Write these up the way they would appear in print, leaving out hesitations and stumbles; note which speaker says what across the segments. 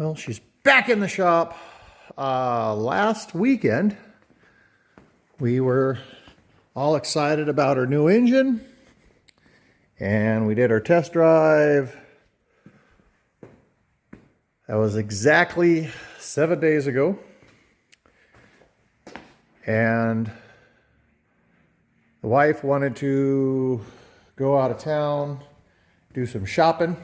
Speaker 1: Well, she's back in the shop. Last weekend, we were all excited about our new engine, and we did our test drive. That was exactly 7 days ago. And the wife wanted to go out of town, do some shopping.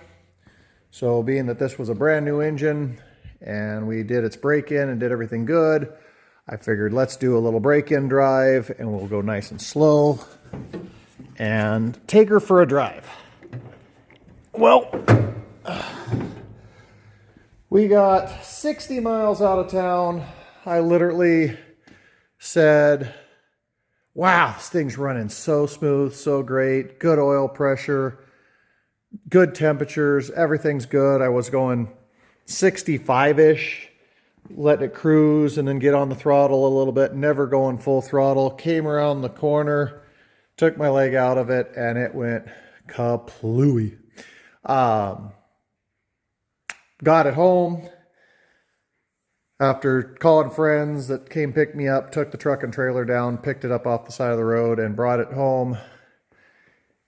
Speaker 1: So being that this was a brand new engine and we did its break-in and did everything good, I figured let's do a little break-in drive and we'll go nice and slow and take her for a drive. Well, we got 60 miles out of town. I literally said, wow, this thing's running so smooth, so great, good oil pressure, good temperatures, everything's good. I was going 65-ish, letting it cruise and then get on the throttle a little bit, never going full throttle. Came around the corner, took my leg out of it, and it went kaplooey. Got it home after calling friends that came pick me up, took the truck and trailer down, picked it up off the side of the road and brought it home.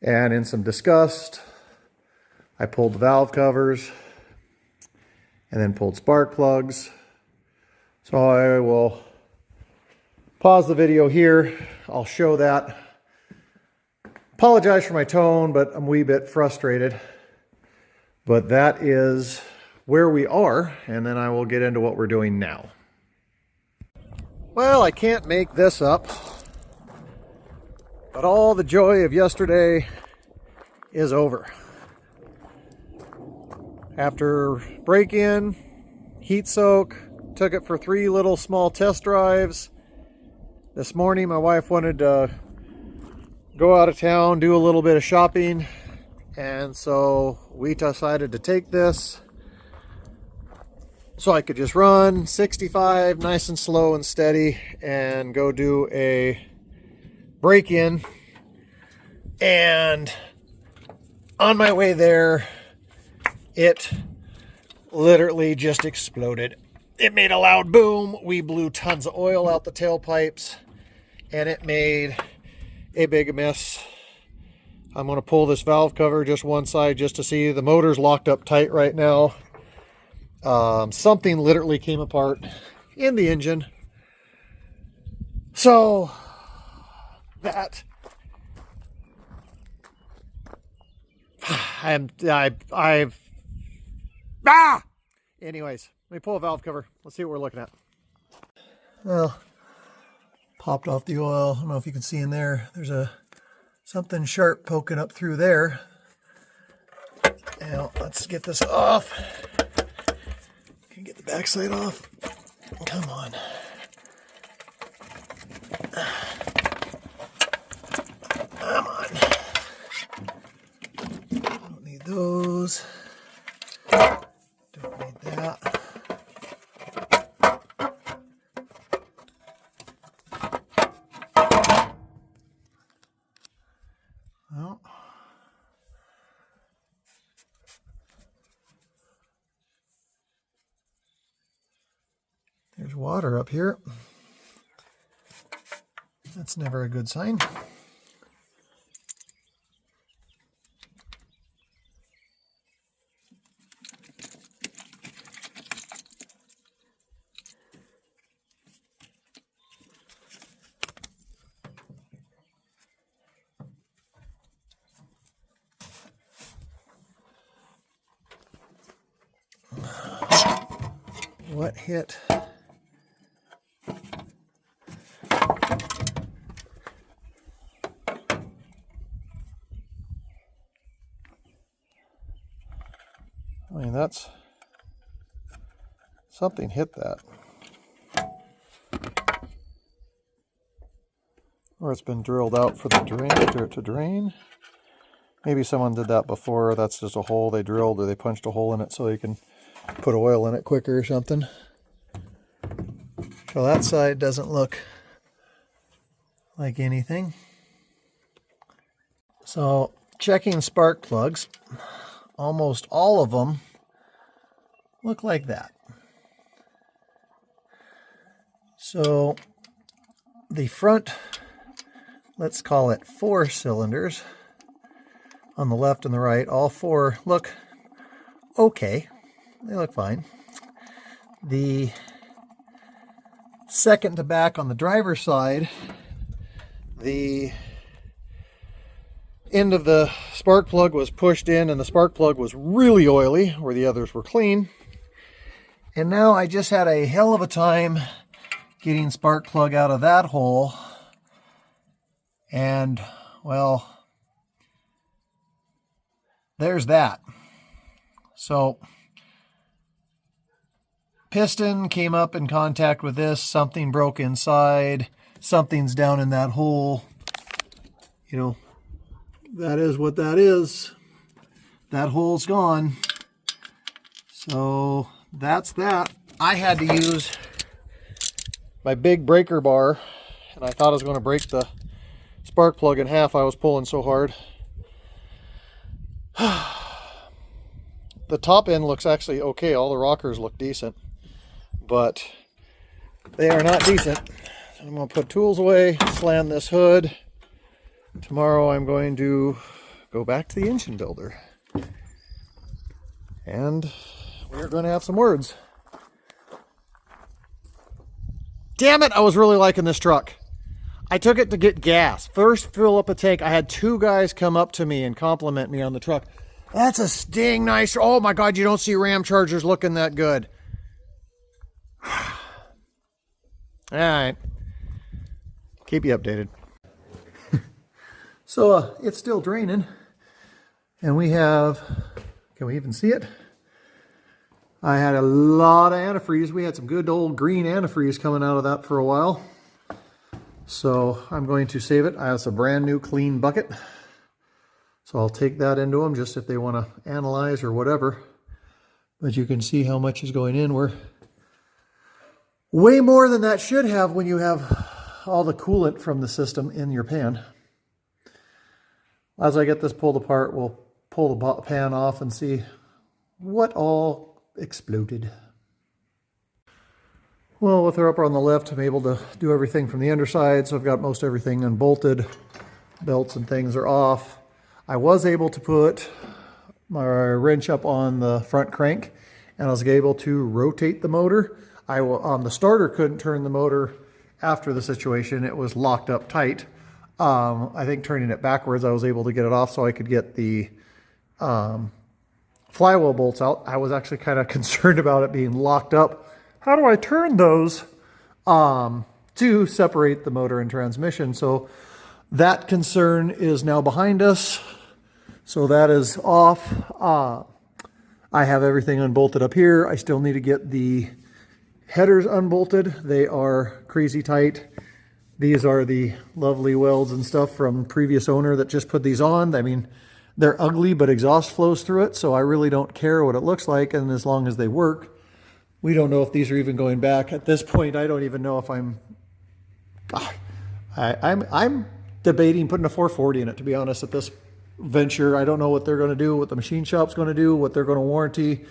Speaker 1: And in some disgust, I pulled the valve covers and then pulled spark plugs. So I will pause the video here. I'll show that. Apologize for my tone, but I'm a wee bit frustrated. But that is where we are, and then I will get into what we're doing now. Well, I can't make this up, but all the joy of yesterday is over. After break-in, heat soak, took it for 3 little small test drives. This morning my wife wanted to go out of town, do a little bit of shopping, and so we decided to take this so I could just run 65 nice and slow and steady and go do a break-in. And on my way there, it literally just exploded. It made a loud boom. We blew tons of oil out the tailpipes and it made a big mess. I'm going to pull this valve cover just one side just to see. The motor's locked up tight right now. Something literally came apart in the engine. So that anyways, let me pull a valve cover. Let's see what we're looking at. Well, popped off the oil. I don't know if you can see in there. There's something sharp poking up through there. Now let's get this off. Can you get the backside off? Come on. Come on. Don't need those. Don't need that. Well, there's water up here. That's never a good sign. What hit? I mean, that's something hit that. Or it's been drilled out for the drain, for it to drain. Maybe someone did that before. That's just a hole they drilled, or they punched a hole in it so they can put oil in it quicker or something. So that side doesn't look like anything. So checking spark plugs, almost all of them look like that. So the front, let's call it 4 cylinders on the left and the right, all 4 look okay. They look fine. The second to back on the driver's side, the end of the spark plug was pushed in and the spark plug was really oily where the others were clean. And now I just had a hell of a time getting spark plug out of that hole. And, well, there's that. So, piston came up in contact with this, something broke inside, something's down in that hole. You know, that is what that is. That hole's gone. So that's that. I had to use my big breaker bar, and I thought I was going to break the spark plug in half. I was pulling so hard. The top end looks actually okay. All the rockers look decent, but they are not decent. So I'm going to put tools away, slam this hood. Tomorrow I'm going to go back to the engine builder, and we're going to have some words. Damn it, I was really liking this truck. I took it to get gas. First fill up a tank. I had 2 guys come up to me and compliment me on the truck. That's a sting nice. Oh my God, you don't see ramchargers looking that good. All right. Keep you updated. So it's still draining. And we have, can we even see it? I had a lot of antifreeze. We had some good old green antifreeze coming out of that for a while. So I'm going to save it. It's a brand new clean bucket. So I'll take that into them just if they want to analyze or whatever. But you can see how much is going in. We're way more than that should have when you have all the coolant from the system in your pan. As I get this pulled apart, we'll pull the pan off and see what all exploded. Well, with her upper on the left, I'm able to do everything from the underside, so I've got most everything unbolted. Belts and things are off. I was able to put my wrench up on the front crank, and I was able to rotate the motor. The starter couldn't turn the motor after the situation. It was locked up tight. I think turning it backwards, I was able to get it off so I could get the flywheel bolts out. I was actually kind of concerned about it being locked up. How do I turn those to separate the motor and transmission? So that concern is now behind us. So that is off. I have everything unbolted up here. I still need to get the headers unbolted. They are crazy tight. These are the lovely welds and stuff from previous owner that just put these on. I mean, they're ugly, but exhaust flows through it. So I really don't care what it looks like. And as long as they work, we don't know if these are even going back. At this point, I don't even know if I'm debating putting a 440 in it, to be honest, at this venture. I don't know what they're going to do, what the machine shop's going to do, what they're going to warranty.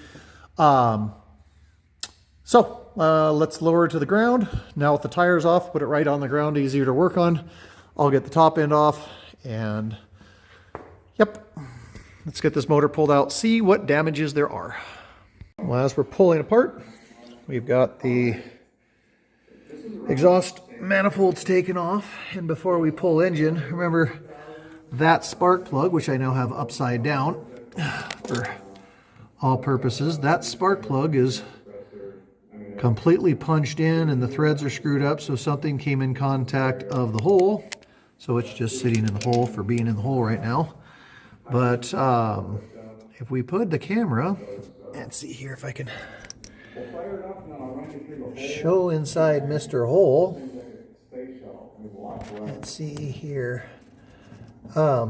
Speaker 1: Let's lower it to the ground. Now with the tires off, put it right on the ground, easier to work on. I'll get the top end off and yep, let's get this motor pulled out, see what damages there are. Well, as we're pulling apart, we've got the exhaust manifolds taken off. And before we pull engine, remember that spark plug, which I now have upside down for all purposes, that spark plug is completely punched in and the threads are screwed up, so something came in contact of the hole. So it's just sitting in the hole for being in the hole right now. But if we put the camera, and see here if I can show inside Mr. Hole. Let's see here. I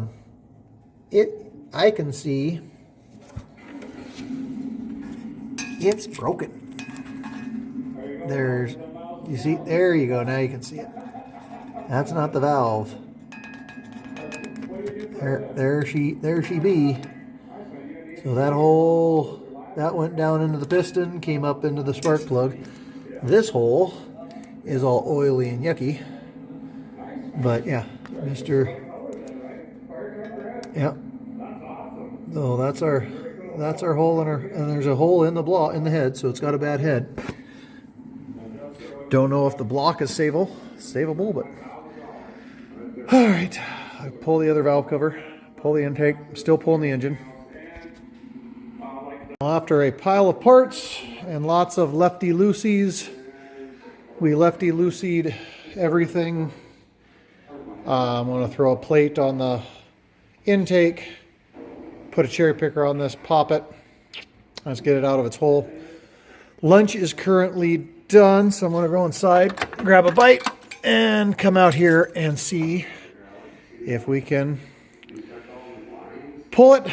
Speaker 1: can see it's broken. You see, there you go. Now you can see it. That's not the valve. There she be. So that hole that went down into the piston, came up into the spark plug. This hole is all oily and yucky. But yeah, yeah. Oh, that's our hole in our, and there's a hole in the head, so it's got a bad head. Don't know if the block is savable, but all right. I pull the other valve cover, pull the intake, still pulling the engine. After a pile of parts and lots of lefty-loosies, we lefty-loosied everything. I'm going to throw a plate on the intake, put a cherry picker on this, pop it. Let's get it out of its hole. Lunch is currently done, so I'm going to go inside, grab a bite, and come out here and see if we can pull it.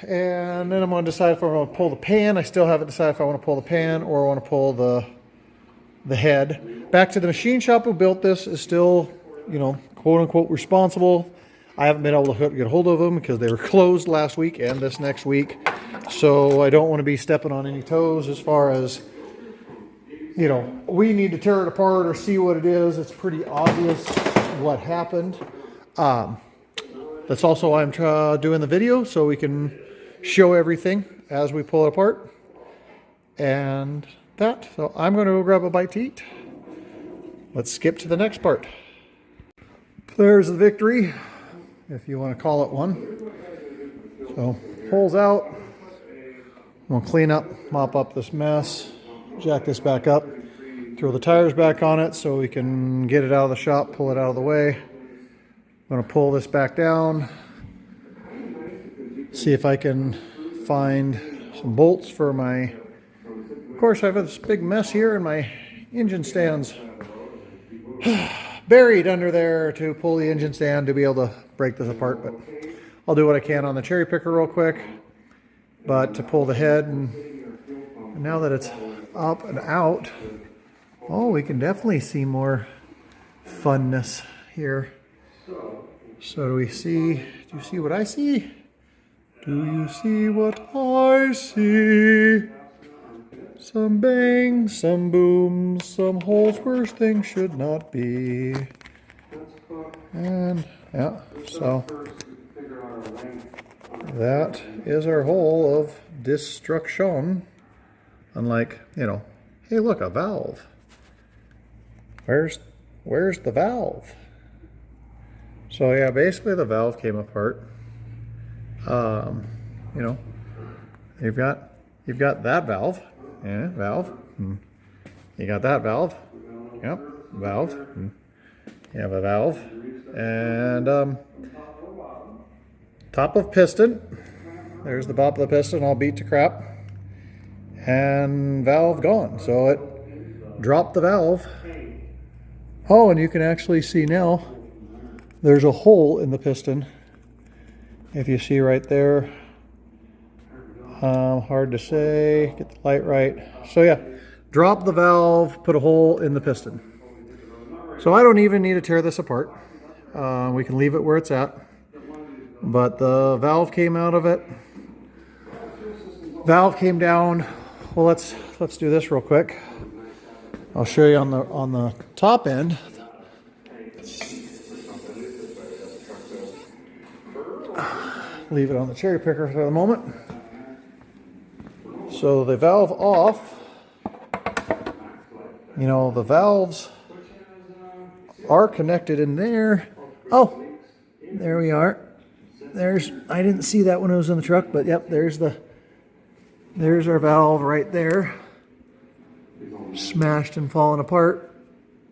Speaker 1: And then I'm going to decide if I want to pull the pan. I still haven't decided if I want to pull the pan or I want to pull the head. Back to the machine shop who built this is still, you know, quote unquote responsible. I haven't been able to get a hold of them because they were closed last week and this next week. So I don't want to be stepping on any toes as far as, you know, we need to tear it apart or see what it is. It's pretty obvious what happened. That's also why I'm doing the video, so we can show everything as we pull it apart. And that, so I'm going to go grab a bite to eat. Let's skip to the next part. There's the victory, if you want to call it one. So, holes out. I'm going to clean up, mop up this mess, jack this back up, throw the tires back on it so we can get it out of the shop, pull it out of the way. I'm going to pull this back down, see if I can find some bolts for my, of course I have this big mess here and my engine stands buried under there to pull the engine stand to be able to break this apart. But I'll do what I can on the cherry picker real quick, but to pull the head, and now that it's up and out, oh, we can definitely see more funness here. So do we see, do you see what I see? Do you see what I see? Some bangs, some booms, some holes where things should not be. And yeah, so that is our hole of destruction. Unlike, you know, hey look, a valve. Where's the valve? So yeah, basically the valve came apart. You know, you've got that valve, yeah, valve. You got that valve, yep, valve. You have a valve, and top of piston. There's the top of the piston, all beat to crap, and valve gone. So it dropped the valve. Oh, and you can actually see now. There's a hole in the piston, if you see right there. Hard to say, get the light right. So yeah, drop the valve, put a hole in the piston. So I don't even need to tear this apart. We can leave it where it's at. But the valve came out of it. Valve came down. Well, let's do this real quick. I'll show you on the top end. Leave it on the cherry picker for the moment. So the valve off, you know, the valves are connected in there. Oh, there we are. I didn't see that when it was in the truck, but yep, there's our valve right there. Smashed and fallen apart.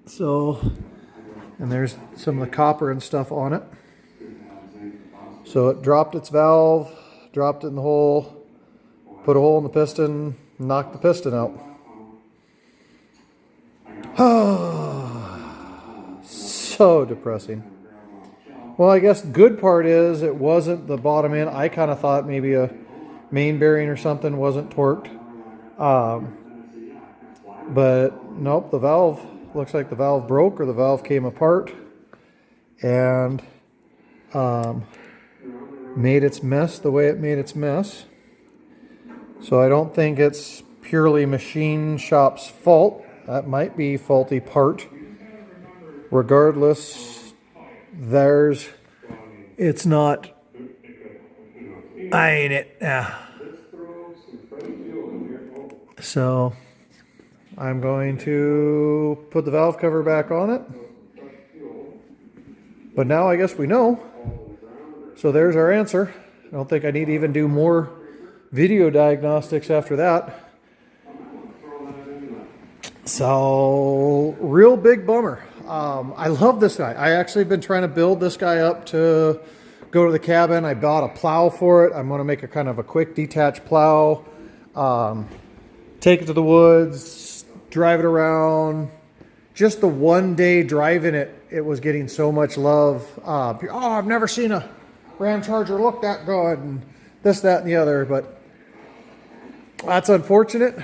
Speaker 1: So, and there's some of the copper and stuff on it. So it dropped its valve, dropped it in the hole, put a hole in the piston, knocked the piston out. So depressing. Well, I guess the good part is it wasn't the bottom end. I kind of thought maybe a main bearing or something wasn't torqued. But nope, the valve, looks like the valve broke or the valve came apart and made its mess the way it made its mess. So I don't think it's purely machine shop's fault. That might be faulty part. Regardless, it's not, I ain't it. Yeah. So I'm going to put the valve cover back on it. But now I guess we know. So there's our answer. I don't think I need to even do more video diagnostics after that. So, real big bummer. I love this guy. I actually have been trying to build this guy up to go to the cabin. I bought a plow for it. I'm going to make a kind of a quick detached plow. Take it to the woods, drive it around. Just the one day driving it, it was getting so much love. Oh, I've never seen a ramcharger look that good, and this, that, and the other. But that's unfortunate.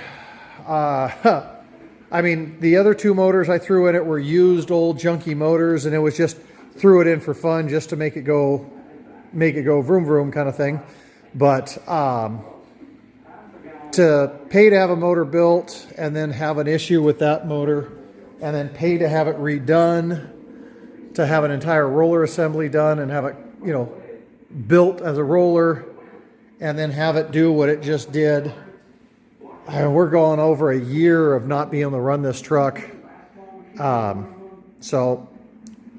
Speaker 1: I mean, the other two motors I threw in it were used old junky motors, and it was just threw it in for fun just to make it go vroom vroom kind of thing. But to pay to have a motor built and then have an issue with that motor, and then pay to have it redone, to have an entire roller assembly done and have it, you know, built as a roller, and then have it do what it just did. And we're going over a year of not being able to run this truck. So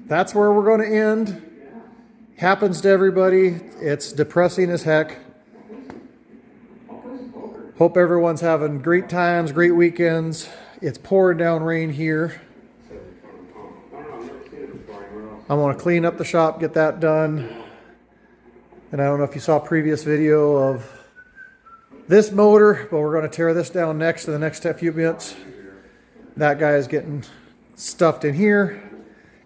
Speaker 1: that's where we're going to end. Happens to everybody. It's depressing as heck. Hope everyone's having great times, great weekends. It's pouring down rain here. I want to clean up the shop, get that done. And I don't know if you saw a previous video of this motor, but we're going to tear this down next in the next few minutes. That guy is getting stuffed in here.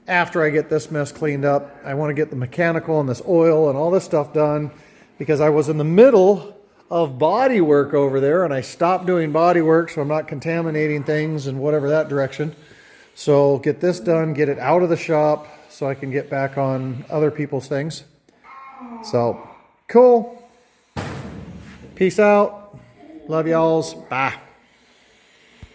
Speaker 1: After I get this mess cleaned up, I want to get the mechanical and this oil and all this stuff done, because I was in the middle of body work over there and I stopped doing body work so I'm not contaminating things in whatever that direction. So get this done, get it out of the shop so I can get back on other people's things. So cool. Peace out. Love y'alls. Bye.